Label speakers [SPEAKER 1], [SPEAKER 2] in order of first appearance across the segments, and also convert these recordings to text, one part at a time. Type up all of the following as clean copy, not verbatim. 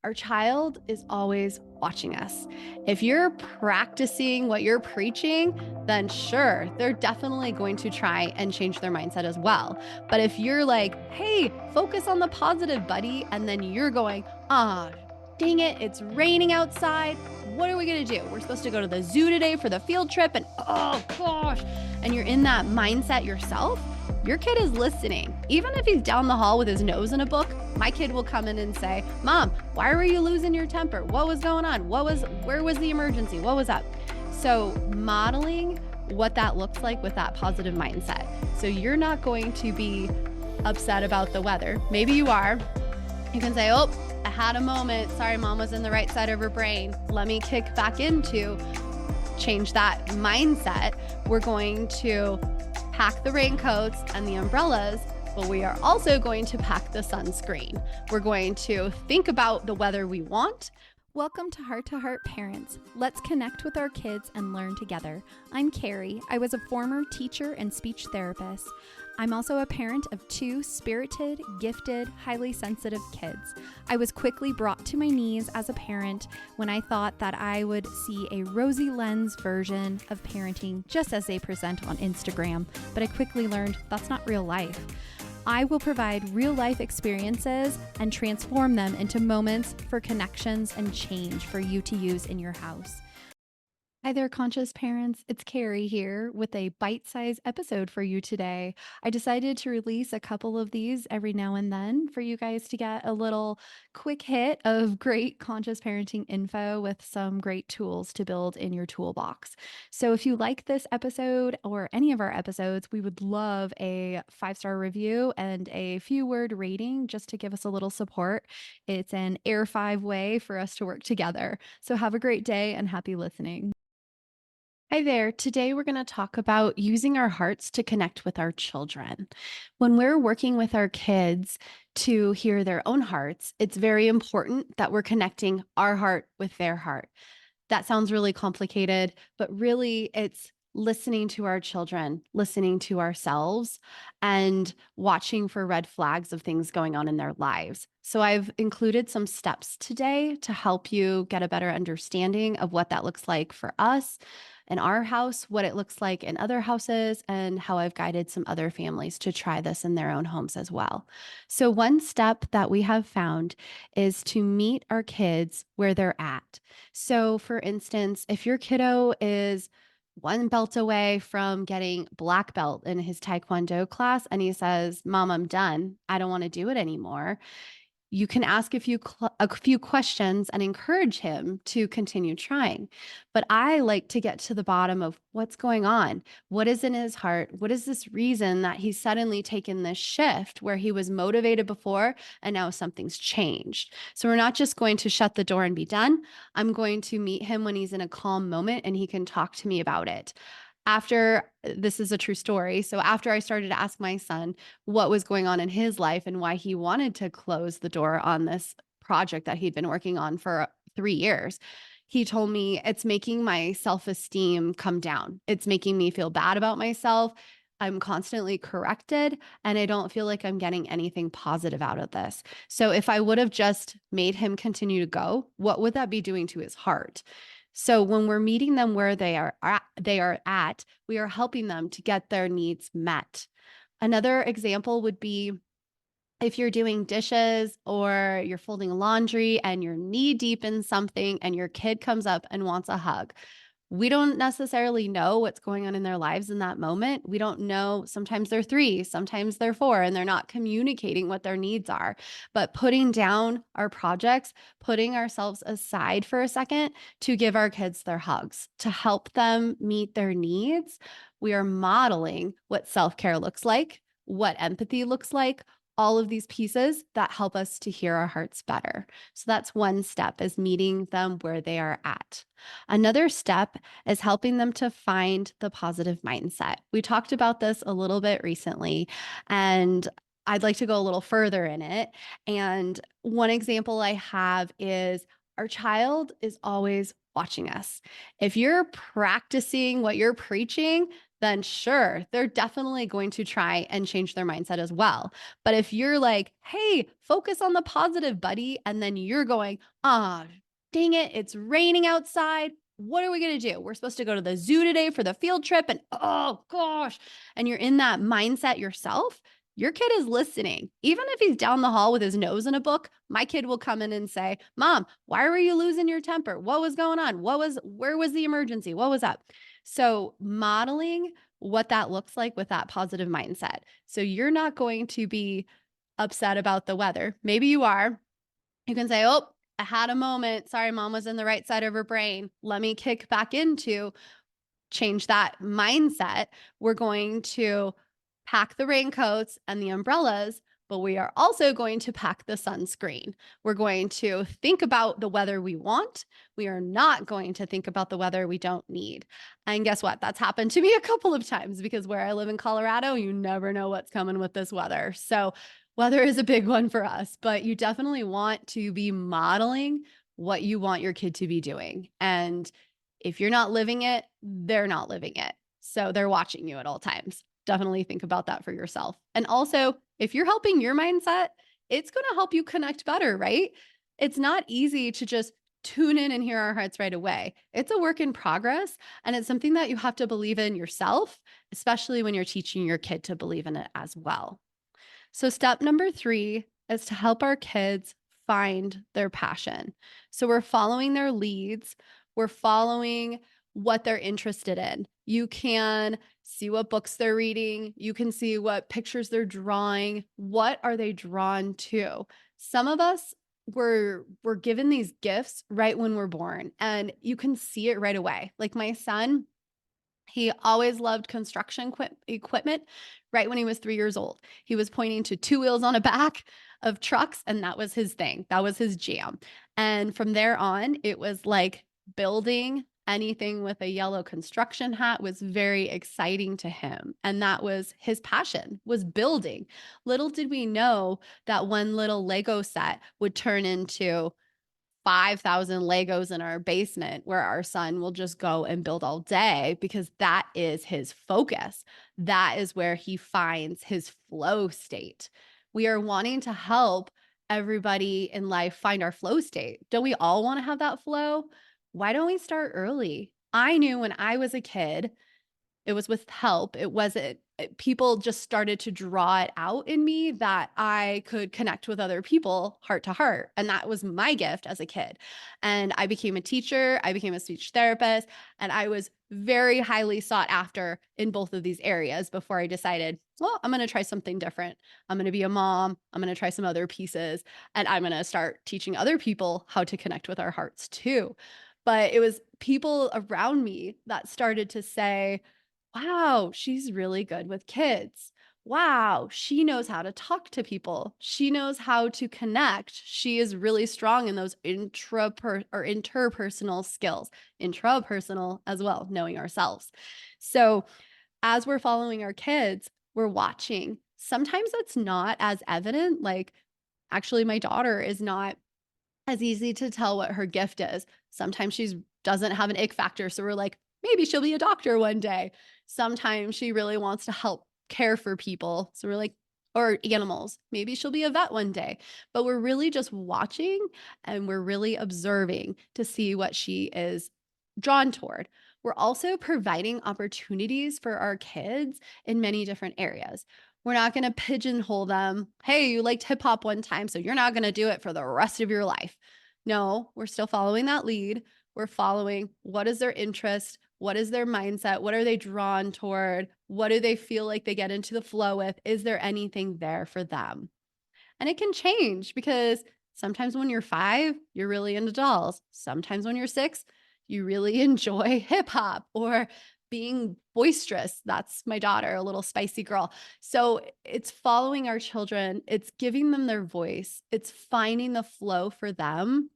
[SPEAKER 1] Our child is always watching us. If you're practicing what you're preaching, then sure, they're definitely going to try and change their mindset as well. But if you're like, hey, focus on the positive, buddy, and then you're going, dang it, it's raining outside. What are we going to do? We're supposed to go to the zoo today for the field trip, and oh gosh, and you're in that mindset yourself, your kid is listening. Even if he's down the hall with his nose in a book, my kid will come in and say, Mom, why were you losing your temper? What was going on? Where was the emergency? What was up? So modeling what that looks like with that positive mindset. So you're not going to be upset about the weather. Maybe you are. You can say, oh, I had a moment. Sorry, Mom was in the right side of her brain. Let me kick back into change that mindset. We're going to pack the raincoats and the umbrellas, but we are also going to pack the sunscreen. We're going to think about the weather we want.
[SPEAKER 2] Welcome to Heart Parents. Let's connect with our kids and learn together. I'm Carrie. I was a former teacher and speech therapist. I'm also a parent of two spirited, gifted, highly sensitive kids. I was quickly brought to my knees as a parent when I thought that I would see a rosy lens version of parenting just as they present on Instagram, but I quickly learned that's not real life. I will provide real-life experiences and transform them into moments for connections and change for you to use in your house.
[SPEAKER 1] Hi there, conscious parents. It's Carrie here with a bite-sized episode for you today. I decided to release a couple of these every now and then for you guys to get a little quick hit of great conscious parenting info with some great tools to build in your toolbox. So if you like this episode or any of our episodes, we would love a 5-star review and a few-word rating just to give us a little support. It's an Air 5 way for us to work together. So have a great day and happy listening. Hi there. Today we're going to talk about using our hearts to connect with our children. When we're working with our kids to hear their own hearts, it's very important that we're connecting our heart with their heart. That sounds really complicated, but really it's listening to our children, listening to ourselves, and watching for red flags of things going on in their lives. So I've included some steps today to help you get a better understanding of what that looks like for us in our house, what it looks like in other houses, and how I've guided some other families to try this in their own homes as well. So one step that we have found is to meet our kids where they're at. So for instance, if your kiddo is one belt away from getting black belt in his Taekwondo class and he says, Mom, I'm done. I don't want to do it anymore. You can ask a few questions and encourage him to continue trying. But I like to get to the bottom of what's going on. What is in his heart? What is this reason that he's suddenly taken this shift where he was motivated before and now something's changed? So we're not just going to shut the door and be done. I'm going to meet him when he's in a calm moment and he can talk to me about it. This is a true story. So after I started to ask my son what was going on in his life and why he wanted to close the door on this project that he'd been working on for 3 years, he told me it's making my self-esteem come down. It's making me feel bad about myself. I'm constantly corrected and I don't feel like I'm getting anything positive out of this. So if I would have just made him continue to go, what would that be doing to his heart? So when we're meeting them where they are at, we are helping them to get their needs met. Another example would be if you're doing dishes or you're folding laundry and you're knee deep in something and your kid comes up and wants a hug. We don't necessarily know what's going on in their lives in that moment. We don't know. Sometimes they're 3, sometimes they're 4, and they're not communicating what their needs are. But putting down our projects, putting ourselves aside for a second to give our kids their hugs, to help them meet their needs, we are modeling what self-care looks like, what empathy looks like, all of these pieces that help us to hear our hearts better. So that's one step, is meeting them where they are at. Another step is helping them to find the positive mindset. We talked about this a little bit recently, and I'd like to go a little further in it. And one example I have is our child is always watching us. If you're practicing what you're preaching, then sure, they're definitely going to try and change their mindset as well. But if you're like, hey, focus on the positive, buddy, and then you're going, ah, dang it, it's raining outside. What are we going to do? We're supposed to go to the zoo today for the field trip. And oh gosh, and you're in that mindset yourself, your kid is listening. Even if he's down the hall with his nose in a book, my kid will come in and say, Mom, why were you losing your temper? What was going on? Where was the emergency? What was up? So, modeling what that looks like with that positive mindset. So, you're not going to be upset about the weather. Maybe you are. You can say, Oh, I had a moment. Sorry, mom was in the right side of her brain. Let me kick back into change that mindset. We're going to pack the raincoats and the umbrellas, but we are also going to pack the sunscreen. We're going to think about the weather we want. We are not going to think about the weather we don't need. And guess what? That's happened to me a couple of times because where I live in Colorado, you never know what's coming with this weather. So, weather is a big one for us, but you definitely want to be modeling what you want your kid to be doing. And if you're not living it, they're not living it. So they're watching you at all times. Definitely think about that for yourself. And also, if you're helping your mindset, it's going to help you connect better, right? It's not easy to just tune in and hear our hearts right away. It's a work in progress, and it's something that you have to believe in yourself, especially when you're teaching your kid to believe in it as well. So, step number 3 is to help our kids find their passion. So, we're following their leads, we're following what they're interested in. You can see what books they're reading, you can see what pictures they're drawing. What are they drawn to? Some of us we're given these gifts right when we're born, and you can see it right away. Like my son, he always loved construction equipment right when he was 3 years old. He was pointing to 2 wheels on a back of trucks, and that was his thing. That was his jam. And from there on, it was like building anything with a yellow construction hat was very exciting to him. And that was his passion, was building. Little did we know that one little Lego set would turn into 5,000 Legos in our basement where our son will just go and build all day because that is his focus. That is where he finds his flow state. We are wanting to help everybody in life find our flow state. Don't we all want to have that flow? Why don't we start early? I knew when I was a kid it was with help. It wasn't people just started to draw it out in me that I could connect with other people heart to heart. And that was my gift as a kid. And I became a teacher, I became a speech therapist, and I was very highly sought after in both of these areas before I decided, well, I'm going to try something different. I'm going to be a mom. I'm going to try some other pieces, and I'm going to start teaching other people how to connect with our hearts too. But it was people around me that started to say, wow, she's really good with kids. Wow, she knows how to talk to people. She knows how to connect. She is really strong in those interpersonal skills, intrapersonal as well, knowing ourselves. So, as we're following our kids, we're watching. Sometimes it's not as evident. Like, actually, my daughter is not as easy to tell what her gift is. Sometimes she doesn't have an ick factor, so we're like, maybe she'll be a doctor one day. Sometimes she really wants to help care for people, so we're like, or animals. Maybe she'll be a vet one day. But we're really just watching and we're really observing to see what she is drawn toward. We're also providing opportunities for our kids in many different areas. We're not going to pigeonhole them. Hey, you liked hip hop one time, so you're not going to do it for the rest of your life. No, we're still following that lead. We're following what is their interest? What is their mindset? What are they drawn toward? What do they feel like they get into the flow with? Is there anything there for them? And it can change because sometimes when you're 5, you're really into dolls. Sometimes when you're 6, you really enjoy hip hop or being boisterous. That's my daughter, a little spicy girl. So it's following our children, it's giving them their voice, it's finding the flow for them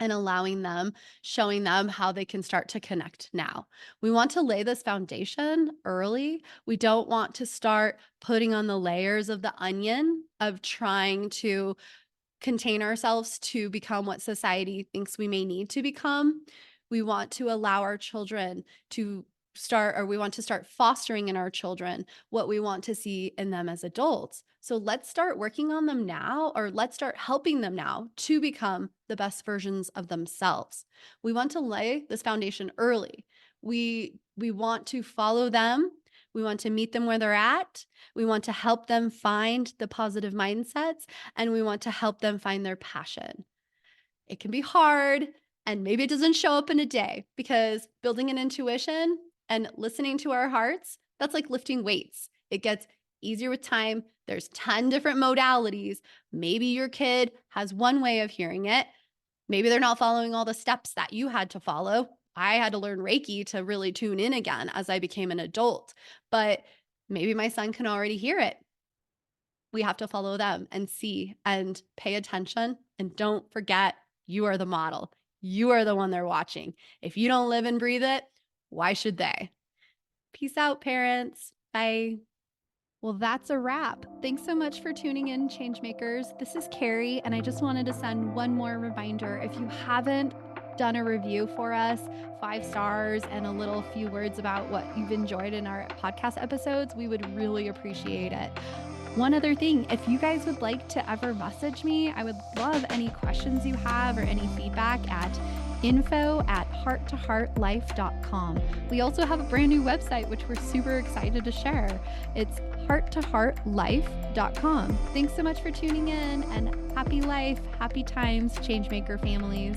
[SPEAKER 1] and allowing them, showing them how they can start to connect now. We want to lay this foundation early. We don't want to start putting on the layers of the onion of trying to contain ourselves to become what society thinks we may need to become. We want to allow our children to we want to start fostering in our children what we want to see in them as adults. So let's start working on them now, or let's start helping them now to become the best versions of themselves. We want to lay this foundation early. We want to follow them. We want to meet them where they're at. We want to help them find the positive mindsets, and we want to help them find their passion. It can be hard, and maybe it doesn't show up in a day, because building an intuition and listening to our hearts, that's like lifting weights. It gets easier with time. There's 10 different modalities. Maybe your kid has one way of hearing it. Maybe they're not following all the steps that you had to follow. I had to learn Reiki to really tune in again as I became an adult, but maybe my son can already hear it. We have to follow them and see and pay attention. And don't forget, you are the model. You are the one they're watching. If you don't live and breathe it, why should they? Peace out, parents. Bye.
[SPEAKER 2] Well, that's a wrap. Thanks so much for tuning in, Changemakers. This is Carrie, and I just wanted to send one more reminder. If you haven't done a review for us, 5 stars and a little few words about what you've enjoyed in our podcast episodes, we would really appreciate it. One other thing, if you guys would like to ever message me, I would love any questions you have or any feedback at info@hearttoheartlife.com. We also have a brand new website, which we're super excited to share. It's hearttoheartlife.com. Thanks so much for tuning in, and happy life, happy times, Changemaker families.